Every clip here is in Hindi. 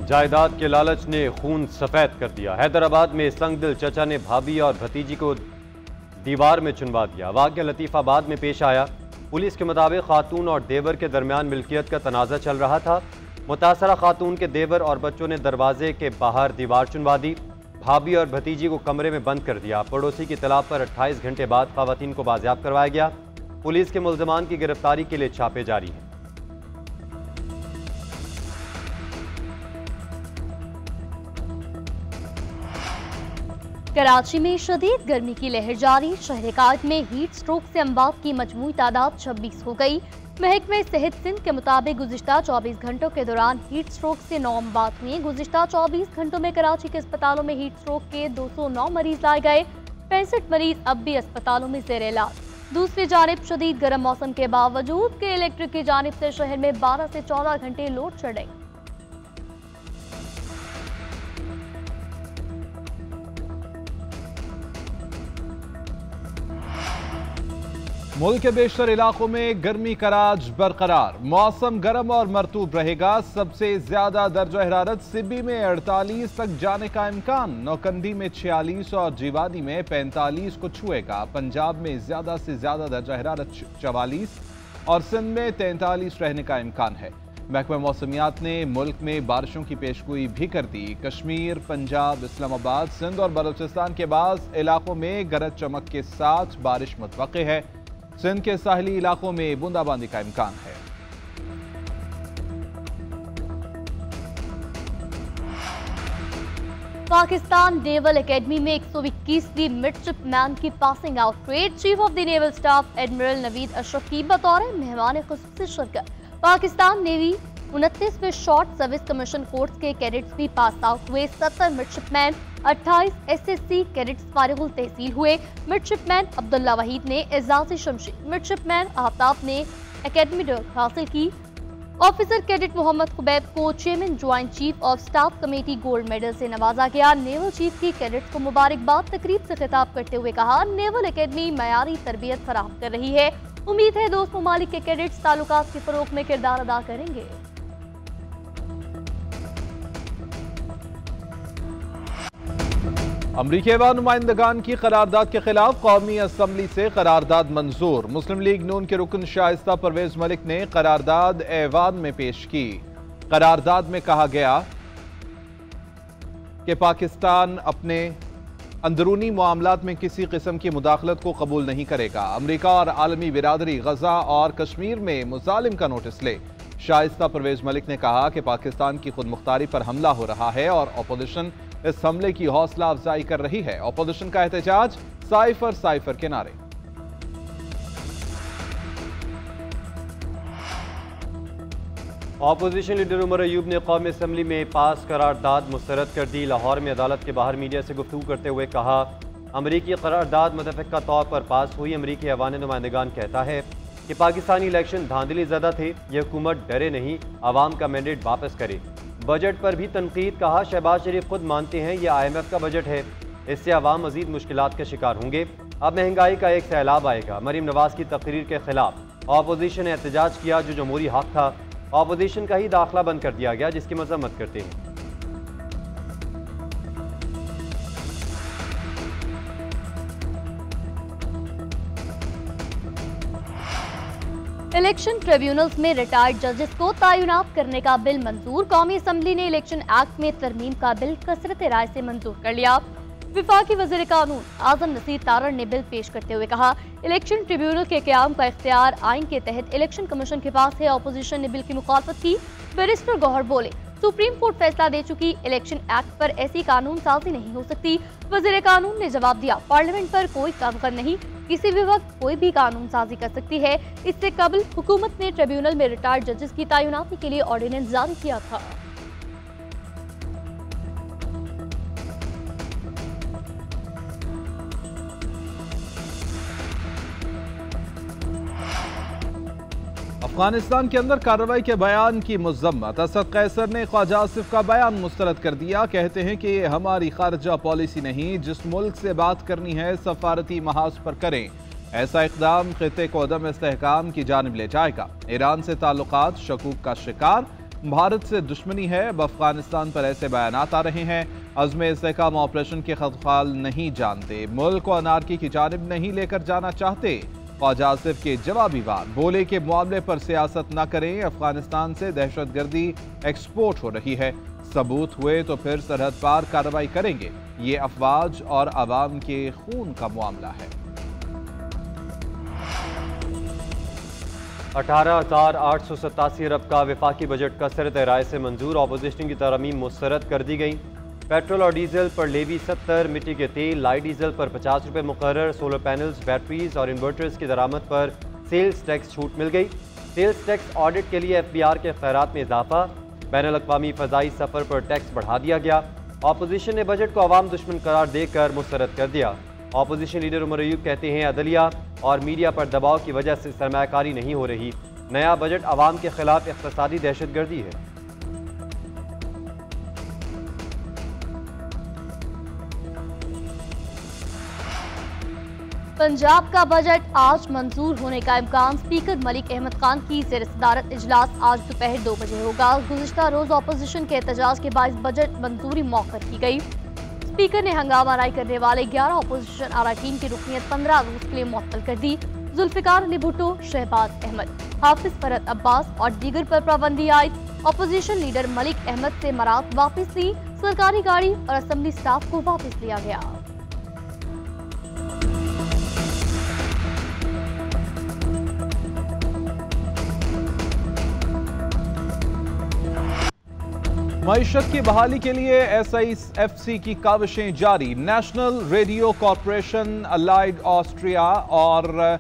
जायदाद के लालच ने खून सफेद कर दिया। हैदराबाद में संगदिल चचा ने भाभी और भतीजी को दीवार में चुनवा दिया। वाक़या लतीफ़ाबाद में पेश आया। पुलिस के मुताबिक खातून और देवर के दरमियान मिल्कियत का तनाज़ा चल रहा था। मुतासरा खातून के देवर और बच्चों ने दरवाजे के बाहर दीवार चुनवा दी। भाभी और भतीजी को कमरे में बंद कर दिया। पड़ोसी की इत्तला पर 28 घंटे बाद ख़वातीन को बाजियाब करवाया गया। पुलिस के मुल्ज़मान की गिरफ्तारी के लिए छापे जारी हैं। कराची में शदीद गर्मी की लहर जारी। शहर कायद में हीट स्ट्रोक से अमवात की मजमूई तादाद 26 हो गई। महकमे सेहत सिंध के मुताबिक गुज़िश्ता 24 घंटों के दौरान हीट स्ट्रोक से 9 अमवात हुई। गुज़िश्ता 24 घंटों में कराची के अस्पतालों में हीट स्ट्रोक के 209 मरीज लाए गए। 65 मरीज अब भी अस्पतालों में ज़ेर इलाज। दूसरी जानिब शदीद गर्म मौसम के बावजूद के इलेक्ट्रिक की जानिब से शहर में 12 से 14 घंटे लोड शेडिंग। मुल्क के बेशतर इलाकों में गर्मी का राज बरकरार। मौसम गर्म और मरतूब रहेगा। सबसे ज्यादा दर्जा हरारत सिब्बी में 48 तक जाने का इम्कान। नौकंदी में 46 और जीवानी में 45 को छुएगा। पंजाब में ज्यादा से ज्यादा दर्जा हरारत 44 और सिंध में 43 रहने का इम्कान है। महकमा मौसमियात ने मुल्क में बारिशों की पेशगोई भी कर दी। कश्मीर, पंजाब, इस्लामाबाद, सिंध और बलूचिस्तान के बाज़ इलाकों में गरज चमक के साथ बारिश मुतवक्के है। सिंध के साहली इलाकों में बूंदाबांदी का इम्कान है। पाकिस्तान नेवल एकेडमी में 121वीं मिडशिपमैन की passing out parade. Chief of the naval staff admiral Naveed Ashraf की बतौर मेहमान खुसूसी शिरकत। पाकिस्तान नेवी 29वें शॉर्ट सर्विस कमीशन कोर्स के कैडेट्स भी पास आउट हुए। 70 मिडशिपमैन 28 SSC कैडेट्स फारिगुल तहसील हुए। मिडशिपमैन अब्दुल्ला वहीद ने एजाज़ी शमशी। मिडशिपमैन आफ्ताब ने एकेडमी डिग्री हासिल की। ऑफिसर कैडेट मोहम्मद कुबैब को chairman joint chief of staff committee gold medal से नवाजा गया। नेवल चीफ की कैडेट्स को मुबारकबाद। तकरीब से खिताब करते हुए कहा, नेवल एकेडमी मयारी तरबियत फराहम कर रही है। उम्मीद है दोस्त ममालिक के कैडेट्स ताल्लुकात के फरोग में किरदार अदा करेंगे। अमरीकी अवाम नुमाइंदगान की करारदाद के खिलाफ कौमी असम्बली से करारदाद मंजूर। मुस्लिम लीग नून के रुकन शाइस्ता परवेज मलिक ने करारदाद ऐवान में पेश की। करारदाद में कहा गया कि पाकिस्तान अपने अंदरूनी मामलात में किसी किस्म की मुदाखलत को कबूल नहीं करेगा। अमरीका और आलमी बिरादरी गजा और कश्मीर में मुजालिम का नोटिस ले। शाइस्ता परवेज मलिक ने कहा कि पाकिस्तान की खुद मुख्तारी पर हमला हो रहा है और अपोजिशन इस हमले की हौसला अफजाई कर रही है। अपोजिशन का एहतजाज साइफर साइफर के नारे। अपोजिशन लीडर उमर अयूब ने कौमी असम्बली में पास करारदाद मुस्तरद कर दी। लाहौर में अदालत के बाहर मीडिया से गुफ्तगू करते हुए कहा, अमरीकी करारदाद मुतफ़िक़ा तौर पर पास हुई। अमरीकी अवान नुमाइंदगान कहता है कि पाकिस्तानी इलेक्शन धांधली ज़दा थे। यह हुकूमत डरे नहीं, आवाम का मैंडेट वापस करे। बजट पर भी तनकीद। कहा, शहबाज शरीफ खुद मानते हैं यह IMF का बजट है, इससे आवाम मजीद मुश्किलात का शिकार होंगे। अब महंगाई का एक सैलाब आएगा। मरीम नवाज की तकरीर के खिलाफ अपोजिशन ने एहतजाज किया, जो जमहूरी हक था। अपोजिशन का ही दाखिला बंद कर दिया गया, जिसकी मजम्मत करते हैं। इलेक्शन ट्रिब्यूनल्स में रिटायर्ड जजेस को तैनात करने का बिल मंजूर। कौमी असम्बली ने इलेक्शन एक्ट में तरमीम का बिल कसरत राय से मंजूर कर लिया। विफाकी वज़ीर कानून आजम नसीर तारड़ ने बिल पेश करते हुए कहा, इलेक्शन ट्रिब्यूनल के क़याम का इख्तियार आइन के तहत इलेक्शन कमीशन के पास है। अपोजिशन ने बिल की मुखालफत की। बैरिस्टर गौहर बोले, सुप्रीम कोर्ट फैसला दे चुकी, इलेक्शन एक्ट पर ऐसी कानून साजी नहीं हो सकती। वज़ीर कानून ने जवाब दिया, पार्लियामेंट पर कोई कब्ज़ नहीं, किसी भी वक्त कोई भी कानून साजी कर सकती है। इससे कबल हुकूमत ने ट्रिब्यूनल में रिटायर्ड जजेस की तैनाती के लिए ऑर्डिनेंस जारी किया था। अफगानिस्तान के अंदर कार्रवाई के बयान की मज़म्मत। असद कैसर ने ख्वाजा आसिफ का बयान मुस्तरद कर दिया। कहते हैं कि ये हमारी खारजा पॉलिसी नहीं, जिस मुल्क से बात करनी है सफारती महाज पर करें। ऐसा इक़दाम खित्ते को अदम इस्तेहकाम की जानिब ले जाएगा। ईरान से ताल्लुकात शकूक का शिकार। भारत से दुश्मनी है। अब अफगानिस्तान पर ऐसे बयानात आ रहे हैं। अज़्म इस्तेहकाम ऑपरेशन के खतखाल नहीं जानते, मुल्क को अनारकी की जानिब नहीं लेकर जाना चाहते। ख्वाजा आसिफ के जवाबी वार, बोले के मामले पर सियासत न करें, अफगानिस्तान से दहशतगर्दी एक्सपोर्ट हो रही है, सबूत हुए तो फिर सरहद पार कार्रवाई करेंगे। ये अफवाज और आवाम के खून का मामला है। 18,887 अरब का वफाकी बजट कसरत राय से मंजूर, अपोजिशन की तरमीम मुस्तरद कर दी गई। पेट्रोल और डीजल पर लेवी 70, मिट्टी के तेल, लाइट डीजल पर 50 रुपये मुकर्रर, सोलर पैनल्स, बैटरीज और इन्वर्टर्स की दरामद पर सेल्स टैक्स छूट मिल गई। सेल्स टैक्स ऑडिट के लिए FBI के खैरात में इजाफा, बैनुल-अक़वामी फ़ज़ाई सफ़र पर टैक्स बढ़ा दिया गया। अपोजिशन ने बजट को अवाम दुश्मन करार देकर मुस्तरद कर दिया। अपोजिशन लीडर उमर अयूब कहते हैं अदलिया और मीडिया पर दबाव की वजह से सरमायाकारी नहीं हो रही, नया बजट अवाम के खिलाफ इक़्तिसादी दहशतगर्दी है। पंजाब का बजट आज मंजूर होने का इम्कान, स्पीकर मलिक अहमद खान की ज़ेर सदारत इजलास आज दोपहर 2 बजे होगा। गुज़िश्ता रोज अपोजिशन के एहतजाज के बायस बजट मंजूरी मौखर की गई। स्पीकर ने हंगामा राय करने वाले 11 अपोजिशन अरकान की रुकनीत 15 रोज के लिए मुअत्तल कर दी। जुल्फ़िकार अली भुट्टो, शहबाज अहमद, हाफिज फरहत अब्बास और दीगर पर पाबंदी आयद। अपोजिशन लीडर मलिक अहमद से मराद वापस ली, सरकारी गाड़ी और असम्बली स्टाफ को वापस लिया गया। मईशत की बहाली के लिए SIFC की काविशें जारी। National radio corporation, allied Austria और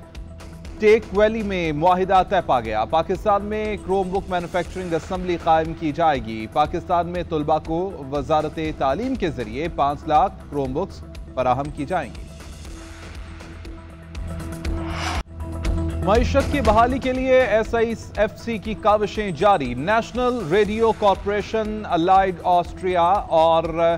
टेक वैली में मुआहिदा तय पा गया। पाकिस्तान में क्रोमबुक मैन्युफैक्चरिंग असम्बली कायम की जाएगी। पाकिस्तान में तुलबा को वजारत तालीम के जरिए 5 लाख क्रोमबुक्स फराहम की जाएंगी। मईशत की बहाली के लिए SIFC की काविशें जारी। National radio corporation, allied Austria और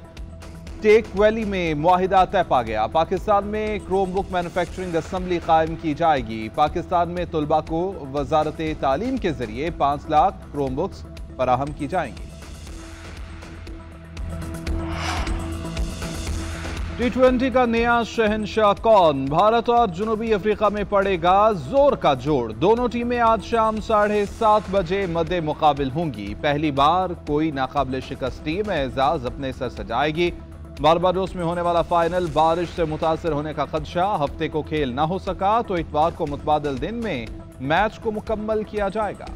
टेक वैली में मुआहिदा तय पा गया। पाकिस्तान में क्रोमबुक मैन्युफैक्चरिंग असम्बली कायम की जाएगी। पाकिस्तान में तुलबा को वजारत तालीम के जरिए 5 लाख क्रोमबुक्स फराहम की जाएंगी। T20 का नया शहंशाह कौन? भारत और जनूबी अफ्रीका में पड़ेगा जोर का जोड़। दोनों टीमें आज शाम 7:30 बजे मद्दे मुकाबिल होंगी। पहली बार कोई नाकाबिल शिकस्त टीम एजाज अपने सर सजाएगी। बारबाडोस में होने वाला फाइनल बारिश से मुतासर होने का खदशा, हफ्ते को खेल न हो सका तो इतवार को मुतबादिल दिन में मैच को मुकम्मल किया जाएगा।